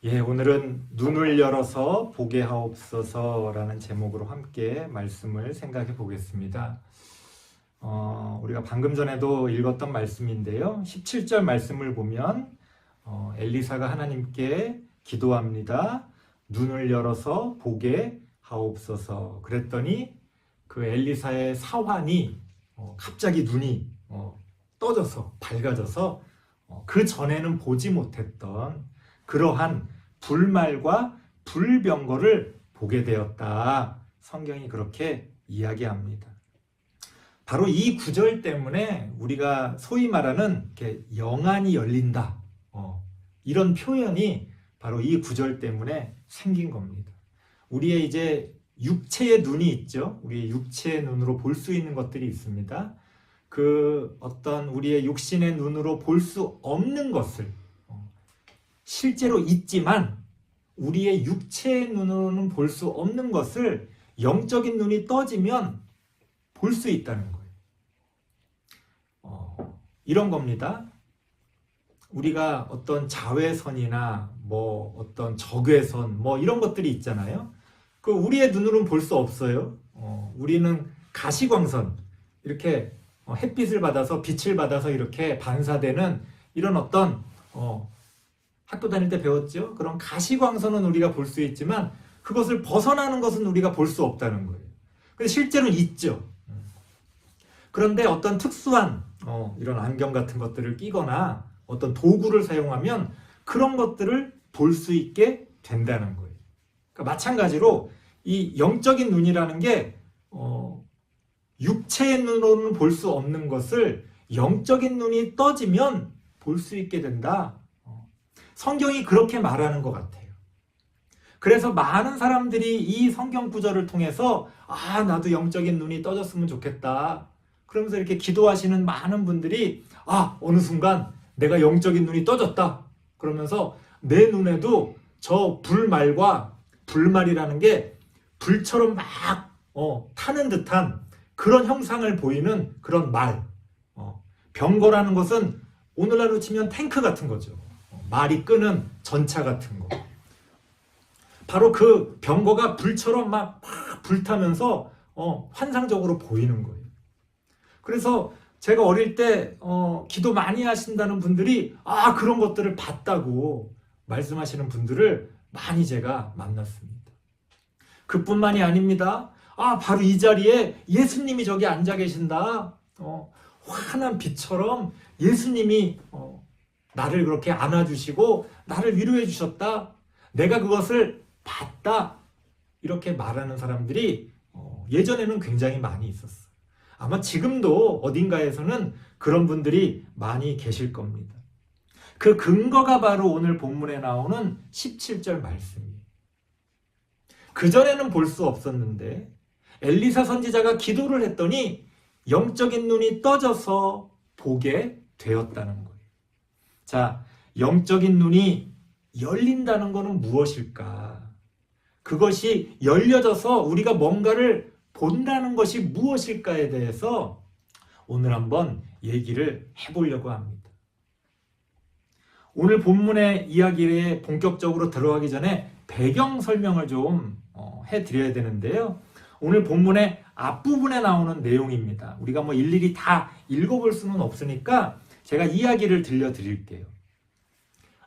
오늘은 눈을 열어서 보게 하옵소서라는 제목으로 함께 말씀을 생각해 보겠습니다. 우리가 방금 전에도 읽었던 말씀인데요. 17절 말씀을 보면 엘리사가 하나님께 기도합니다. 눈을 열어서 보게 하옵소서. 그랬더니 그 엘리사의 사환이 갑자기 눈이 떠져서 밝아져서 그 전에는 보지 못했던 그러한 불말과 불병거를 보게 되었다. 성경이 그렇게 이야기합니다. 바로 이 구절 때문에 우리가 소위 말하는 영안이 열린다. 이런 표현이 바로 이 구절 때문에 생긴 겁니다. 우리의 이제 육체의 눈이 있죠. 우리의 육체의 눈으로 볼 수 있는 것들이 있습니다. 그 어떤 우리의 육신의 눈으로 볼 수 없는 것을 실제로 있지만 우리의 육체의 눈으로는 볼 수 없는 것을 영적인 눈이 떠지면 볼 수 있다는 거예요. 이런 겁니다. 우리가 어떤 자외선이나 어떤 적외선 이런 것들이 있잖아요. 그 우리의 눈으로는 볼 수 없어요. 우리는 가시광선, 이렇게 햇빛을 받아서 빛을 받아서 이렇게 반사되는 이런 어떤 학교 다닐 때 배웠죠? 그런 가시광선은 우리가 볼 수 있지만 그것을 벗어나는 것은 우리가 볼 수 없다는 거예요. 근데 실제로는 있죠. 그런데 어떤 특수한 이런 안경 같은 것들을 끼거나 어떤 도구를 사용하면 그런 것들을 볼 수 있게 된다는 거예요. 그러니까 마찬가지로 이 영적인 눈이라는 게 육체의 눈으로는 볼 수 없는 것을 영적인 눈이 떠지면 볼 수 있게 된다. 성경이 그렇게 말하는 것 같아요. 그래서 많은 사람들이 이 성경 구절을 통해서 나도 영적인 눈이 떠졌으면 좋겠다. 그러면서 이렇게 기도하시는 많은 분들이 어느 순간 내가 영적인 눈이 떠졌다. 그러면서 내 눈에도 저 불말과 불말이라는 게 불처럼 막 타는 듯한 그런 형상을 보이는 그런 말. 병거라는 것은 오늘날로 치면 탱크 같은 거죠. 말이 끄는 전차 같은 거. 바로 그 병거가 불처럼 막 불타면서 환상적으로 보이는 거예요. 그래서 제가 어릴 때 기도 많이 하신다는 분들이 그런 것들을 봤다고 말씀하시는 분들을 많이 제가 만났습니다. 그뿐만이 아닙니다. 바로 이 자리에 예수님이 저기 앉아 계신다. 환한 빛처럼 예수님이 나를 그렇게 안아주시고 나를 위로해 주셨다. 내가 그것을 봤다. 이렇게 말하는 사람들이 예전에는 굉장히 많이 있었어요. 아마 지금도 어딘가에서는 그런 분들이 많이 계실 겁니다. 그 근거가 바로 오늘 본문에 나오는 17절 말씀이에요. 그전에는 볼 수 없었는데 엘리사 선지자가 기도를 했더니 영적인 눈이 떠져서 보게 되었다는 거예요. 자, 영적인 눈이 열린다는 것은 무엇일까? 그것이 열려져서 우리가 뭔가를 본다는 것이 무엇일까에 대해서 오늘 한번 얘기를 해보려고 합니다. 오늘 본문의 이야기에 본격적으로 들어가기 전에 배경 설명을 좀 해드려야 되는데요. 오늘 본문의 앞부분에 나오는 내용입니다. 우리가 일일이 다 읽어볼 수는 없으니까 제가 이야기를 들려드릴게요.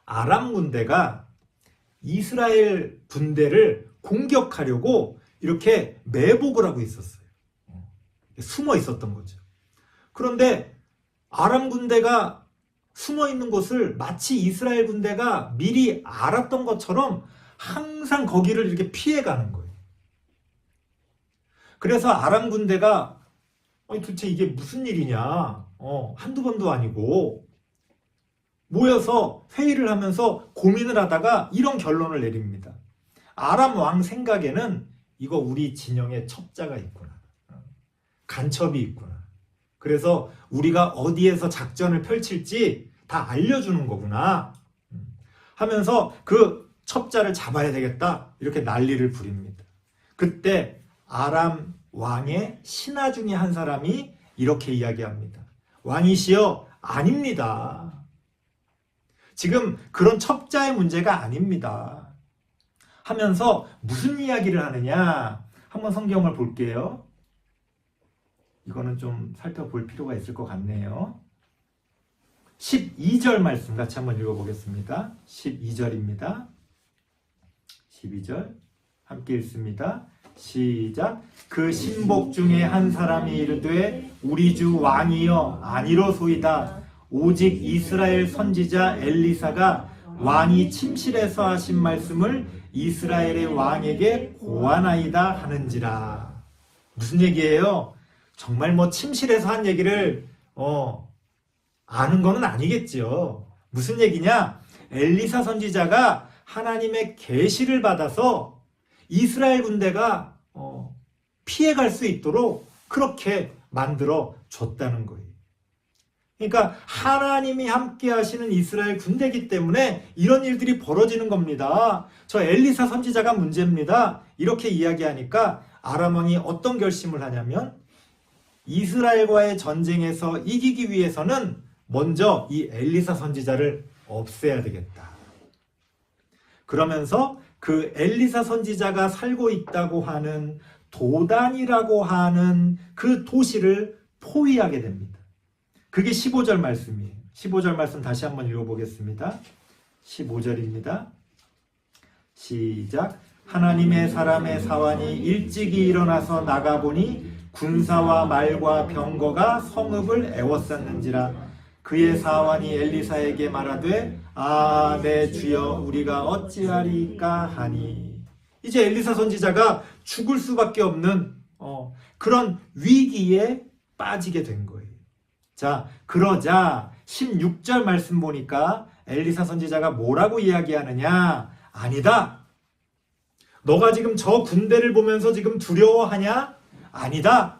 아람 군대가 이스라엘 군대를 공격하려고 이렇게 매복을 하고 있었어요. 숨어 있었던 거죠. 그런데 아람 군대가 숨어 있는 곳을 마치 이스라엘 군대가 미리 알았던 것처럼 항상 거기를 이렇게 피해가는 거예요. 그래서 아람 군대가 도대체 이게 무슨 일이냐, 한두 번도 아니고 모여서 회의를 하면서 고민을 하다가 이런 결론을 내립니다. 아람 왕 생각에는 이거 우리 진영에 첩자가 있구나. 간첩이 있구나. 그래서 우리가 어디에서 작전을 펼칠지 다 알려주는 거구나 하면서 그 첩자를 잡아야 되겠다. 이렇게 난리를 부립니다. 그때 아람 왕의 신하 중에 한 사람이 이렇게 이야기합니다. 왕이시여, 아닙니다. 지금 그런 첩자의 문제가 아닙니다. 하면서 무슨 이야기를 하느냐? 한번 성경을 볼게요. 이거는 좀 살펴볼 필요가 있을 것 같네요. 12절 말씀 같이 한번 읽어보겠습니다. 12절입니다. 12절 함께 읽습니다. 시작. 그 신복 중에 한 사람이 이르되 우리 주 왕이여 아니로소이다. 오직 이스라엘 선지자 엘리사가 왕이 침실에서 하신 말씀을 이스라엘의 왕에게 고하나이다 하는지라. 무슨 얘기예요? 정말 뭐 침실에서 한 얘기를 아는 거는 아니겠죠. 무슨 얘기냐? 엘리사 선지자가 하나님의 계시를 받아서 이스라엘 군대가 피해갈 수 있도록 그렇게 만들어 줬다는 거예요. 그러니까 하나님이 함께 하시는 이스라엘 군대이기 때문에 이런 일들이 벌어지는 겁니다. 저 엘리사 선지자가 문제입니다. 이렇게 이야기하니까 아람 왕이 어떤 결심을 하냐면 이스라엘과의 전쟁에서 이기기 위해서는 먼저 이 엘리사 선지자를 없애야 되겠다. 그러면서 그 엘리사 선지자가 살고 있다고 하는 도단이라고 하는 그 도시를 포위하게 됩니다. 그게 15절 말씀이에요. 15절 말씀 다시 한번 읽어보겠습니다. 15절입니다. 시작. 하나님의 사람의 사환이 일찍이 일어나서 나가보니 군사와 말과 병거가 성읍을 에워쌌는지라. 그의 사환이 엘리사에게 말하되 내 주여 우리가 어찌하리까 하니. 이제 엘리사 선지자가 죽을 수밖에 없는 그런 위기에 빠지게 된 거예요. 자, 그러자 16절 말씀 보니까 엘리사 선지자가 뭐라고 이야기하느냐? 아니다. 너가 지금 저 군대를 보면서 지금 두려워하냐? 아니다.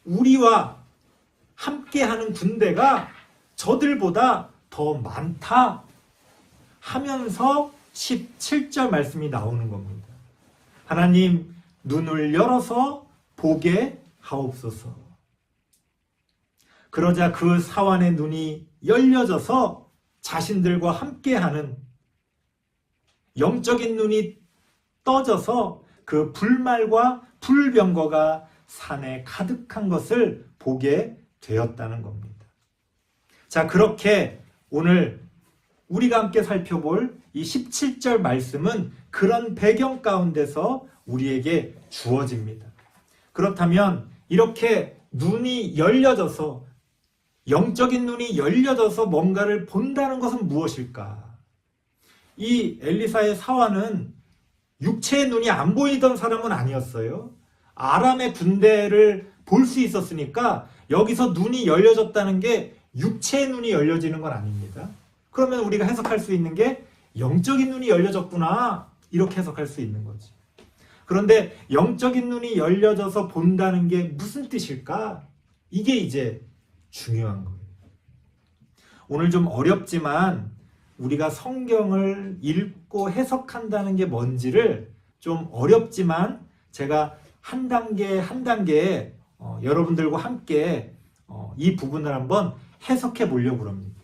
우리와 함께하는 군대가 저들보다 더 많다 하면서 17절 말씀이 나오는 겁니다. 하나님 눈을 열어서 보게 하옵소서. 그러자 그 사환의 눈이 열려져서 자신들과 함께하는 영적인 눈이 떠져서 그 불말과 불병거가 산에 가득한 것을 보게 되었다는 겁니다. 자, 그렇게 오늘 우리가 함께 살펴볼 이 17절 말씀은 그런 배경 가운데서 우리에게 주어집니다. 그렇다면 이렇게 눈이 열려져서 영적인 눈이 열려져서 뭔가를 본다는 것은 무엇일까? 이 엘리사의 사환은 육체의 눈이 안 보이던 사람은 아니었어요. 아람의 군대를 볼 수 있었으니까 여기서 눈이 열려졌다는 게 육체의 눈이 열려지는 건 아닙니다. 그러면 우리가 해석할 수 있는 게 영적인 눈이 열려졌구나 이렇게 해석할 수 있는 거지. 그런데 영적인 눈이 열려져서 본다는 게 무슨 뜻일까? 이게 이제 중요한 거예요. 오늘 좀 어렵지만 우리가 성경을 읽고 해석한다는 게 뭔지를 좀 어렵지만 제가 한 단계 한 단계 여러분들과 함께 이 부분을 한번 해석해 보려고 합니다.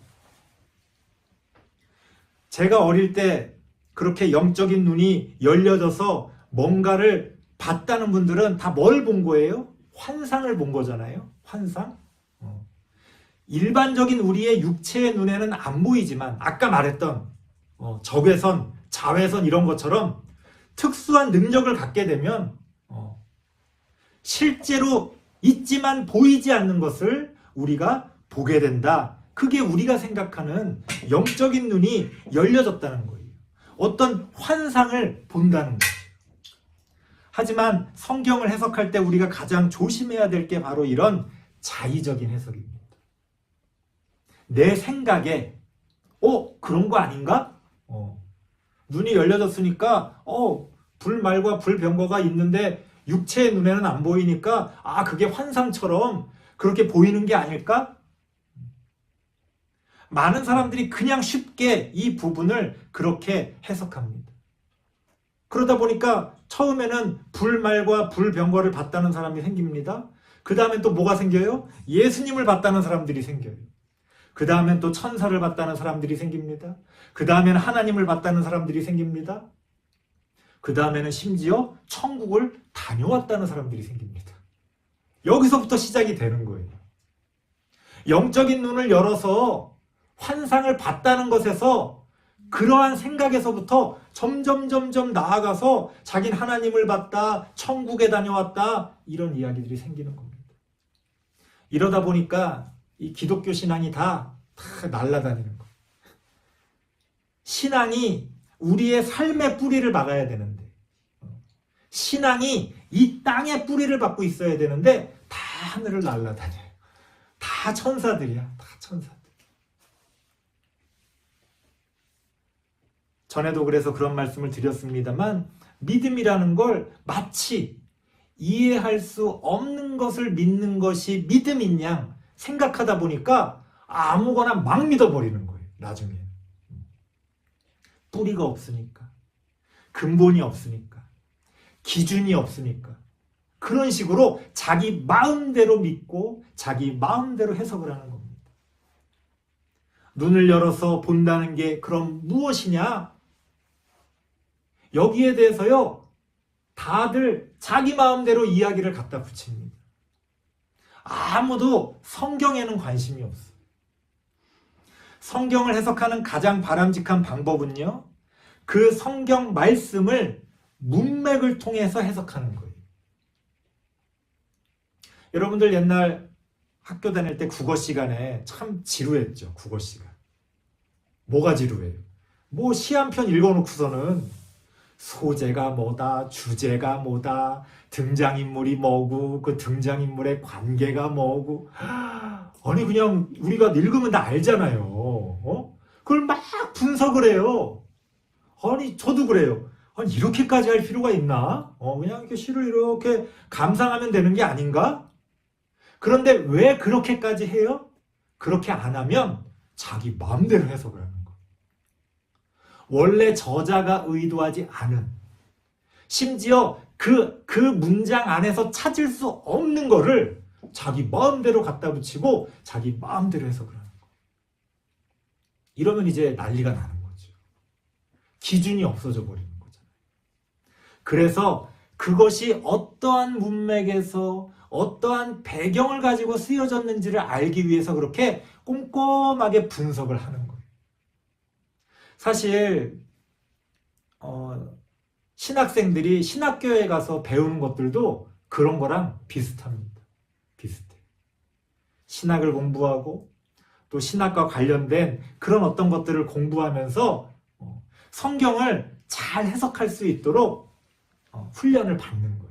제가 어릴 때 그렇게 영적인 눈이 열려져서 뭔가를 봤다는 분들은 다 뭘 본 거예요? 환상을 본 거잖아요. 환상? 일반적인 우리의 육체의 눈에는 안 보이지만 아까 말했던 적외선, 자외선 이런 것처럼 특수한 능력을 갖게 되면 실제로 있지만 보이지 않는 것을 우리가 보게 된다. 그게 우리가 생각하는 영적인 눈이 열려졌다는 거예요. 어떤 환상을 본다는 거예요. 하지만 성경을 해석할 때 우리가 가장 조심해야 될 게 바로 이런 자의적인 해석입니다. 내 생각에 그런 거 아닌가? 눈이 열려졌으니까 불말과 불병거가 있는데 육체의 눈에는 안 보이니까 그게 환상처럼 그렇게 보이는 게 아닐까? 많은 사람들이 그냥 쉽게 이 부분을 그렇게 해석합니다. 그러다 보니까 처음에는 불말과 불병거를 봤다는 사람이 생깁니다. 그 다음에 또 뭐가 생겨요? 예수님을 봤다는 사람들이 생겨요. 그 다음엔 또 천사를 봤다는 사람들이 생깁니다. 그 다음에는 하나님을 봤다는 사람들이 생깁니다. 그 다음에는 심지어 천국을 다녀왔다는 사람들이 생깁니다. 여기서부터 시작이 되는 거예요. 영적인 눈을 열어서 환상을 봤다는 것에서 그러한 생각에서부터 점점 나아가서 자긴 하나님을 봤다, 천국에 다녀왔다, 이런 이야기들이 생기는 겁니다. 이러다 보니까 이 기독교 신앙이 다 날아다니는 거예요. 신앙이 우리의 삶의 뿌리를 박아야 되는데, 신앙이 이 땅에 뿌리를 박고 있어야 되는데 다 하늘을 날아다녀요. 다 천사들이야. 다 천사들. 전에도 그래서 그런 말씀을 드렸습니다만, 믿음이라는 걸 마치 이해할 수 없는 것을 믿는 것이 믿음인 양 생각하다 보니까 아무거나 막 믿어버리는 거예요. 나중에 뿌리가 없으니까, 근본이 없으니까, 기준이 없으니까 그런 식으로 자기 마음대로 믿고 자기 마음대로 해석을 하는 겁니다. 눈을 열어서 본다는 게 그럼 무엇이냐? 여기에 대해서요, 다들 자기 마음대로 이야기를 갖다 붙입니다. 아무도 성경에는 관심이 없어요. 성경을 해석하는 가장 바람직한 방법은요, 그 성경 말씀을 문맥을 통해서 해석하는 거예요. 여러분들 옛날 학교 다닐 때 국어 시간에 참 지루했죠. 국어 시간. 뭐가 지루해요? 뭐 시 한 편 읽어놓고서는 소재가 뭐다, 주제가 뭐다, 등장인물이 뭐고, 그 등장인물의 관계가 뭐고, 아니 그냥 우리가 읽으면 다 알잖아요. 그걸 막 분석을 해요. 아니 저도 그래요. 아니 이렇게까지 할 필요가 있나? 그냥 이렇게 시를 이렇게 감상하면 되는 게 아닌가? 그런데 왜 그렇게까지 해요? 그렇게 안 하면 자기 마음대로 해석을 하는 거예요. 원래 저자가 의도하지 않은, 심지어 그 문장 안에서 찾을 수 없는 거를 자기 마음대로 갖다 붙이고 자기 마음대로 해석을 하는 거예요. 이러면 이제 난리가 나는 거죠. 기준이 없어져 버리는 거잖아요. 그래서 그것이 어떠한 문맥에서 어떠한 배경을 가지고 쓰여졌는지를 알기 위해서 그렇게 꼼꼼하게 분석을 하는 거예요. 사실 신학생들이 신학교에 가서 배우는 것들도 그런 거랑 비슷합니다. 비슷해. 신학을 공부하고 또 신학과 관련된 그런 어떤 것들을 공부하면서 성경을 잘 해석할 수 있도록 훈련을 받는 거예요.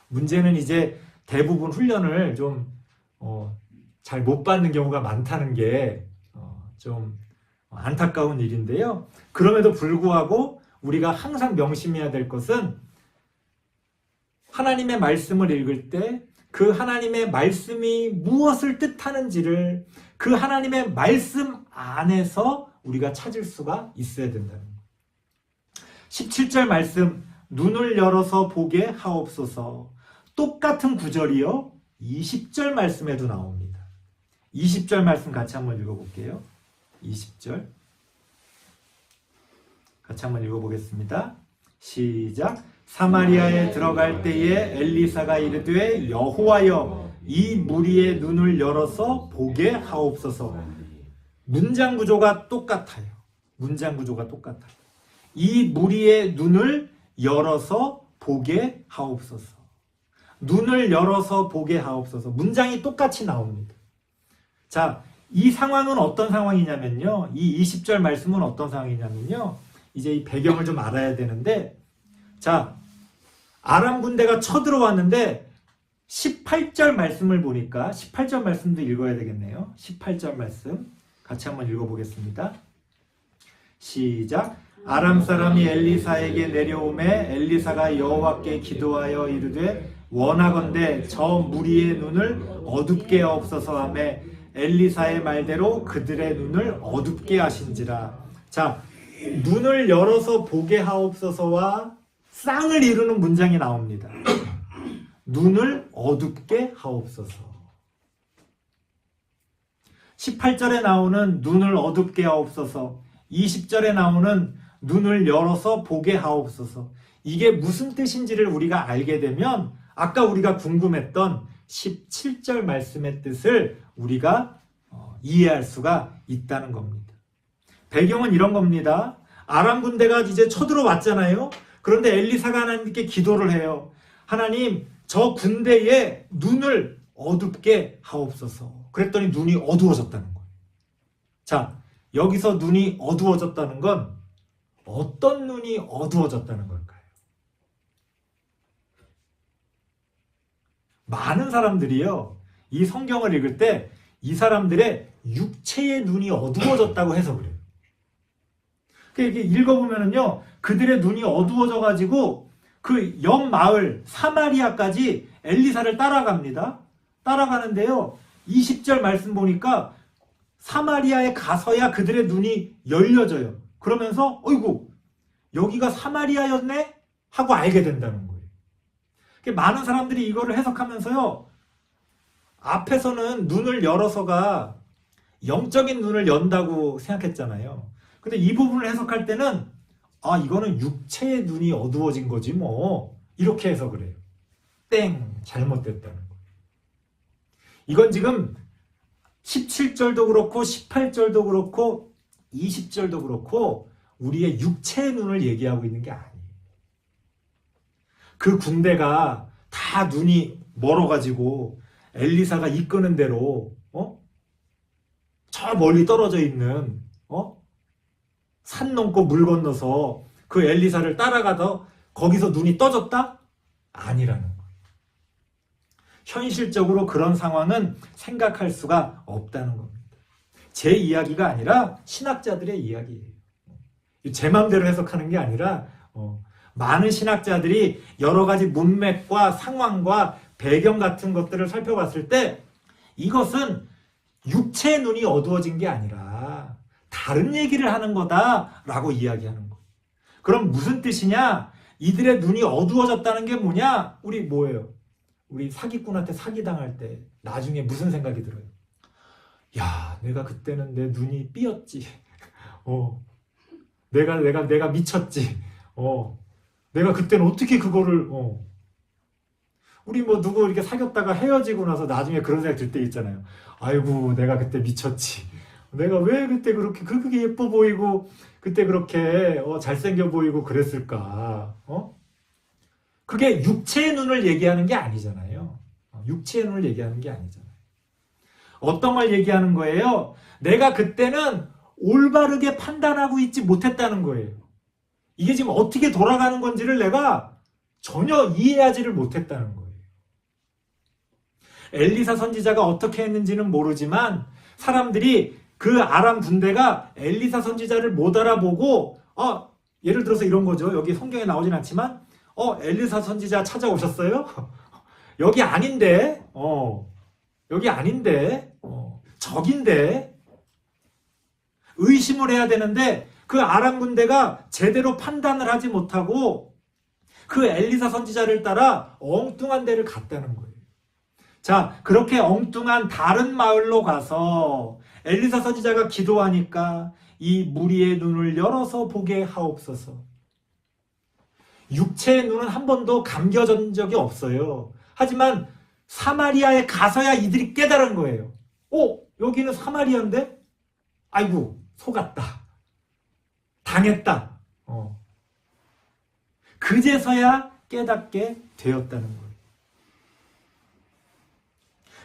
문제는 이제 대부분 훈련을 좀 잘 못 받는 경우가 많다는 게 좀 안타까운 일인데요. 그럼에도 불구하고 우리가 항상 명심해야 될 것은, 하나님의 말씀을 읽을 때 그 하나님의 말씀이 무엇을 뜻하는지를 그 하나님의 말씀 안에서 우리가 찾을 수가 있어야 된다는 거예요. 17절 말씀, 눈을 열어서 보게 하옵소서. 똑같은 구절이요, 20절 말씀에도 나옵니다. 20절 말씀 같이 한번 읽어볼게요. 20절 같이 한번 읽어보겠습니다. 시작. 사마리아에 들어갈 때에 엘리사가 이르되 여호와여, 이 무리의 눈을 열어서 보게 하옵소서. 문장 구조가 똑같아요. 문장 구조가 똑같아요. 이 무리의 눈을 열어서 보게 하옵소서. 눈을 열어서 보게 하옵소서. 문장이 똑같이 나옵니다. 자, 이 상황은 어떤 상황이냐면요, 이 20절 말씀은 어떤 상황이냐면요, 이제 이 배경을 좀 알아야 되는데, 자, 아람 군대가 쳐들어왔는데 18절 말씀을 보니까 18절 말씀도 읽어야 되겠네요. 18절 말씀 같이 한번 읽어보겠습니다. 시작. 아람 사람이 엘리사에게 내려오매 엘리사가 여호와께 기도하여 이르되 원하건대 저 무리의 눈을 어둡게 하옵소서 하매 엘리사의 말대로 그들의 눈을 어둡게 하신지라. 자, 눈을 열어서 보게 하옵소서와 쌍을 이루는 문장이 나옵니다. 눈을 어둡게 하옵소서. 18절에 나오는 눈을 어둡게 하옵소서, 20절에 나오는 눈을 열어서 보게 하옵소서, 이게 무슨 뜻인지를 우리가 알게 되면 아까 우리가 궁금했던 17절 말씀의 뜻을 우리가 이해할 수가 있다는 겁니다. 배경은 이런 겁니다. 아람 군대가 이제 쳐들어왔잖아요. 그런데 엘리사가 하나님께 기도를 해요. 하나님, 저 군대에 눈을 어둡게 하옵소서. 그랬더니 눈이 어두워졌다는 거예요. 자, 여기서 눈이 어두워졌다는 건 어떤 눈이 어두워졌다는 걸까요? 많은 사람들이요, 이 성경을 읽을 때 이 사람들의 육체의 눈이 어두워졌다고 해서 그래요. 이렇게 읽어보면은요, 그들의 눈이 어두워져가지고 그 옆 마을 사마리아까지 엘리사를 따라갑니다. 따라가는데요, 20절 말씀 보니까 사마리아에 가서야 그들의 눈이 열려져요. 그러면서 어이구, 여기가 사마리아였네? 하고 알게 된다는 거예요. 많은 사람들이 이거를 해석하면서요, 앞에서는 눈을 열어서가 영적인 눈을 연다고 생각했잖아요. 근데 이 부분을 해석할 때는 이거는 육체의 눈이 어두워진 거지 뭐, 이렇게 해석을 해요. 땡, 잘못됐다는 거예요. 이건 지금 17절도 그렇고 18절도 그렇고 20절도 그렇고 우리의 육체의 눈을 얘기하고 있는 게 아니에요. 그 군대가 다 눈이 멀어가지고 엘리사가 이끄는 대로 저 멀리 떨어져 있는 산 넘고 물 건너서 그 엘리사를 따라가서 거기서 눈이 떠졌다? 아니라는 거예요. 현실적으로 그런 상황은 생각할 수가 없다는 겁니다. 제 이야기가 아니라 신학자들의 이야기예요. 제 마음대로 해석하는 게 아니라 많은 신학자들이 여러 가지 문맥과 상황과 배경 같은 것들을 살펴봤을 때 이것은 육체의 눈이 어두워진 게 아니라 다른 얘기를 하는 거다라고 이야기하는 거예요. 그럼 무슨 뜻이냐? 이들의 눈이 어두워졌다는 게 뭐냐? 우리 뭐예요? 우리 사기꾼한테 사기당할 때 나중에 무슨 생각이 들어요? 야, 내가 그때는 내 눈이 삐었지. 내가 미쳤지. 내가 그때는 어떻게 그거를 우리 뭐 누구 이렇게 사귀었다가 헤어지고 나서 나중에 그런 생각 들 때 있잖아요. 아이고, 내가 그때 미쳤지. 내가 왜 그때 그렇게 그게 예뻐 보이고 그때 그렇게 잘생겨 보이고 그랬을까? 그게 육체의 눈을 얘기하는 게 아니잖아요. 육체의 눈을 얘기하는 게 아니잖아요. 어떤 걸 얘기하는 거예요? 내가 그때는 올바르게 판단하고 있지 못했다는 거예요. 이게 지금 어떻게 돌아가는 건지를 내가 전혀 이해하지를 못했다는 거예요. 엘리사 선지자가 어떻게 했는지는 모르지만 사람들이 그 아람 군대가 엘리사 선지자를 못 알아보고 예를 들어서 이런 거죠. 여기 성경에 나오진 않지만 엘리사 선지자 찾아오셨어요? 여기 아닌데 여기 아닌데 적인데 의심을 해야 되는데 그 아람 군대가 제대로 판단을 하지 못하고 그 엘리사 선지자를 따라 엉뚱한 데를 갔다는 거예요. 자, 그렇게 엉뚱한 다른 마을로 가서 엘리사 선지자가 기도하니까 이 무리의 눈을 열어서 보게 하옵소서. 육체의 눈은 한 번도 감겨진 적이 없어요. 하지만 사마리아에 가서야 이들이 깨달은 거예요. 여기는 사마리아인데? 아이고, 속았다. 당했다. 그제서야 깨닫게 되었다는 거예요.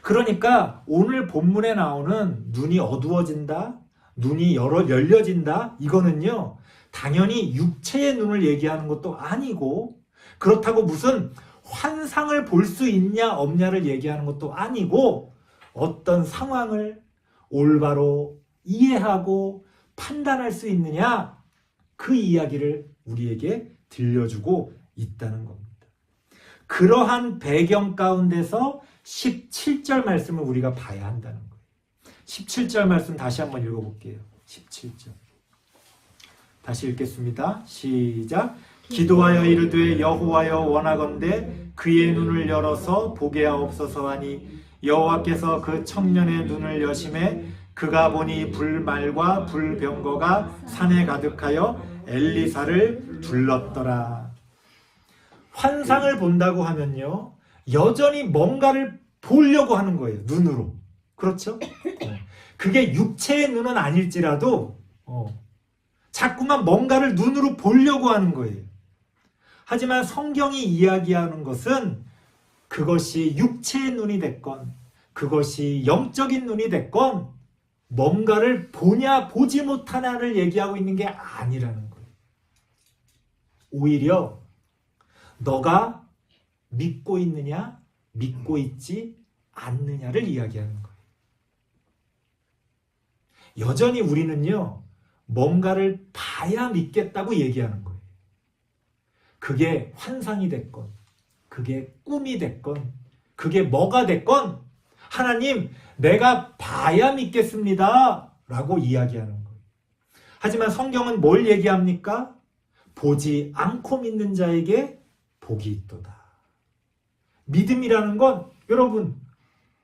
그러니까 오늘 본문에 나오는 눈이 어두워진다, 눈이 열려진다, 이거는요, 당연히 육체의 눈을 얘기하는 것도 아니고, 그렇다고 무슨 환상을 볼 수 있냐 없냐를 얘기하는 것도 아니고, 어떤 상황을 올바로 이해하고 판단할 수 있느냐, 그 이야기를 우리에게 들려주고 있다는 겁니다. 그러한 배경 가운데서 17절 말씀을 우리가 봐야 한다는 거예요. 17절 말씀 다시 한번 읽어볼게요. 17절. 다시 읽겠습니다. 시작. 기도하여 이르되 여호와여 원하건대 그의 눈을 열어서 보게 하옵소서 하니 여호와께서 그 청년의 눈을 여심해 그가 보니 불말과 불병거가 산에 가득하여 엘리사를 둘렀더라. 환상을 본다고 하면요, 여전히 뭔가를 보려고 하는 거예요. 눈으로. 그렇죠? 그게 육체의 눈은 아닐지라도 자꾸만 뭔가를 눈으로 보려고 하는 거예요. 하지만 성경이 이야기하는 것은 그것이 육체의 눈이 됐건 그것이 영적인 눈이 됐건 뭔가를 보냐 보지 못하냐를 얘기하고 있는 게 아니라는 거예요. 오히려 너가 믿고 있느냐 믿고 있지 않느냐를 이야기하는 거예요. 여전히 우리는요, 뭔가를 봐야 믿겠다고 얘기하는 거예요. 그게 환상이 됐건 그게 꿈이 됐건 그게 뭐가 됐건 하나님, 내가 봐야 믿겠습니다 라고 이야기하는 거예요. 하지만 성경은 뭘 얘기합니까? 보지 않고 믿는 자에게 복이 있도다. 믿음이라는 건 여러분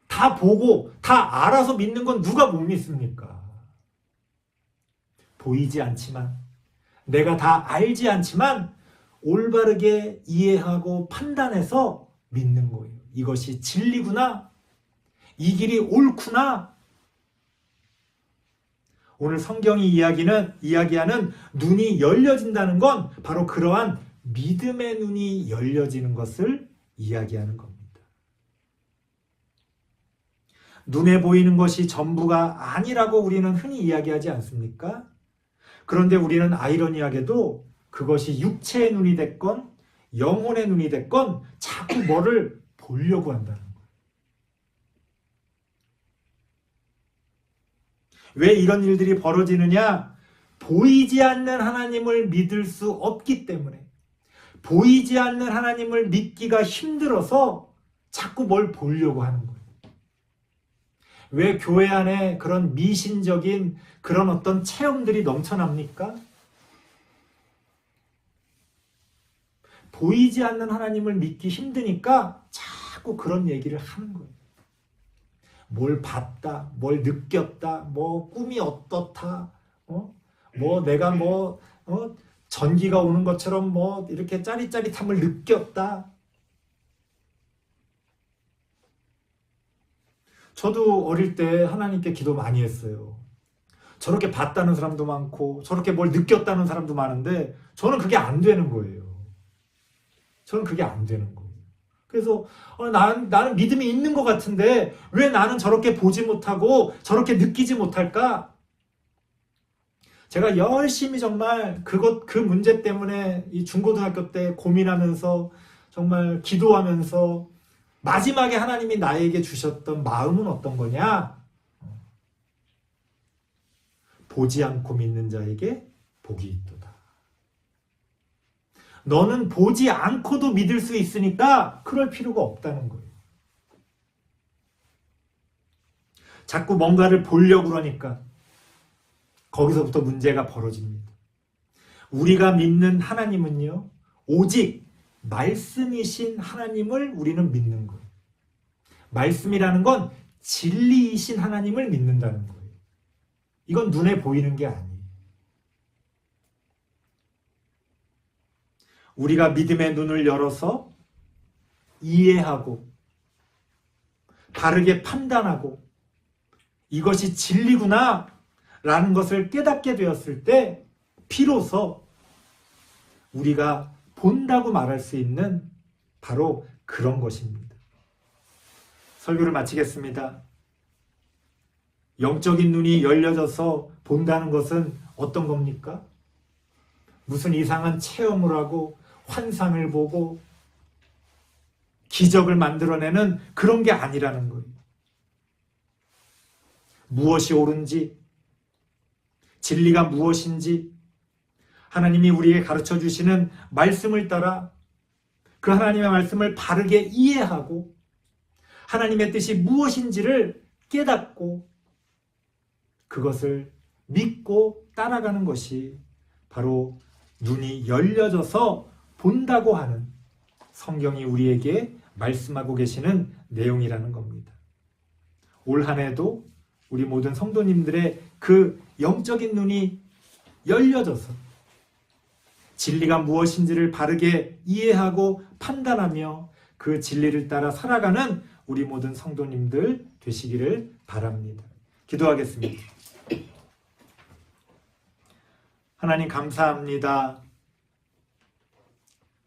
다 보고 다 알아서 믿는 건 누가 못 믿습니까? 보이지 않지만 내가 다 알지 않지만 올바르게 이해하고 판단해서 믿는 거예요. 이것이 진리구나. 이 길이 옳구나. 오늘 성경이 이야기하는 눈이 열려진다는 건 바로 그러한 믿음의 눈이 열려지는 것을 이야기하는 겁니다. 눈에 보이는 것이 전부가 아니라고 우리는 흔히 이야기하지 않습니까? 그런데 우리는 아이러니하게도 그것이 육체의 눈이 됐건 영혼의 눈이 됐건 자꾸 뭐를 보려고 한다는 거예요. 왜 이런 일들이 벌어지느냐? 보이지 않는 하나님을 믿을 수 없기 때문에, 보이지 않는 하나님을 믿기가 힘들어서 자꾸 뭘 보려고 하는 거예요. 왜 교회 안에 그런 미신적인 그런 어떤 체험들이 넘쳐납니까? 보이지 않는 하나님을 믿기 힘드니까 자꾸 그런 얘기를 하는 거예요. 뭘 봤다, 뭘 느꼈다, 뭐 꿈이 어떻다, 뭐 내가 전기가 오는 것처럼 뭐 이렇게 짜릿짜릿함을 느꼈다. 저도 어릴 때 하나님께 기도 많이 했어요. 저렇게 봤다는 사람도 많고 저렇게 뭘 느꼈다는 사람도 많은데 저는 그게 안 되는 거예요. 저는 그게 안 되는 거예요. 그래서 나는 믿음이 있는 것 같은데 왜 나는 저렇게 보지 못하고 저렇게 느끼지 못할까? 제가 열심히 정말 그 문제 때문에 이 중고등학교 때 고민하면서 정말 기도하면서 마지막에 하나님이 나에게 주셨던 마음은 어떤 거냐? 보지 않고 믿는 자에게 복이 있도다. 너는 보지 않고도 믿을 수 있으니까 그럴 필요가 없다는 거예요. 자꾸 뭔가를 보려고 그러니까 거기서부터 문제가 벌어집니다. 우리가 믿는 하나님은요, 오직 말씀이신 하나님을 우리는 믿는 거예요. 말씀이라는 건 진리이신 하나님을 믿는다는 거예요. 이건 눈에 보이는 게 아니에요. 우리가 믿음의 눈을 열어서 이해하고 바르게 판단하고 이것이 진리구나 라는 것을 깨닫게 되었을 때 비로소 우리가 본다고 말할 수 있는 바로 그런 것입니다. 설교를 마치겠습니다. 영적인 눈이 열려져서 본다는 것은 어떤 겁니까? 무슨 이상한 체험을 하고 환상을 보고 기적을 만들어내는 그런 게 아니라는 거예요. 무엇이 옳은지, 진리가 무엇인지 하나님이 우리에게 가르쳐 주시는 말씀을 따라 그 하나님의 말씀을 바르게 이해하고 하나님의 뜻이 무엇인지를 깨닫고 그것을 믿고 따라가는 것이 바로 눈이 열려져서 본다고 하는 성경이 우리에게 말씀하고 계시는 내용이라는 겁니다. 올 한 해도 우리 모든 성도님들의 그 영적인 눈이 열려져서 진리가 무엇인지를 바르게 이해하고 판단하며 그 진리를 따라 살아가는 우리 모든 성도님들 되시기를 바랍니다. 기도하겠습니다. 하나님 감사합니다.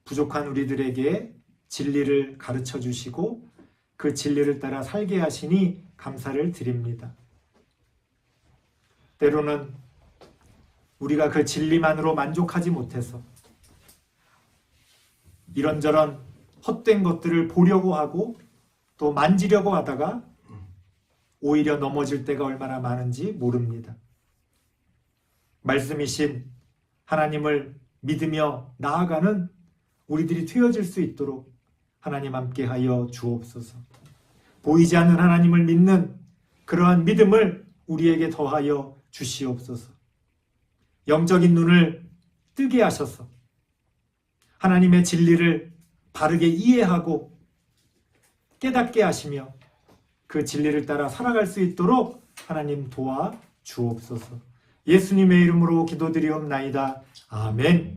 부족한 우리들에게 진리를 가르쳐 주시고 그 진리를 따라 살게 하시니 감사를 드립니다. 때로는 우리가 그 진리만으로 만족하지 못해서 이런저런 헛된 것들을 보려고 하고 또 만지려고 하다가 오히려 넘어질 때가 얼마나 많은지 모릅니다. 말씀이신 하나님을 믿으며 나아가는 우리들이 되어질 수 있도록 하나님 함께하여 주옵소서. 보이지 않는 하나님을 믿는 그러한 믿음을 우리에게 더하여 주시옵소서. 영적인 눈을 뜨게 하셔서 하나님의 진리를 바르게 이해하고 깨닫게 하시며 그 진리를 따라 살아갈 수 있도록 하나님 도와 주옵소서. 예수님의 이름으로 기도드리옵나이다. 아멘.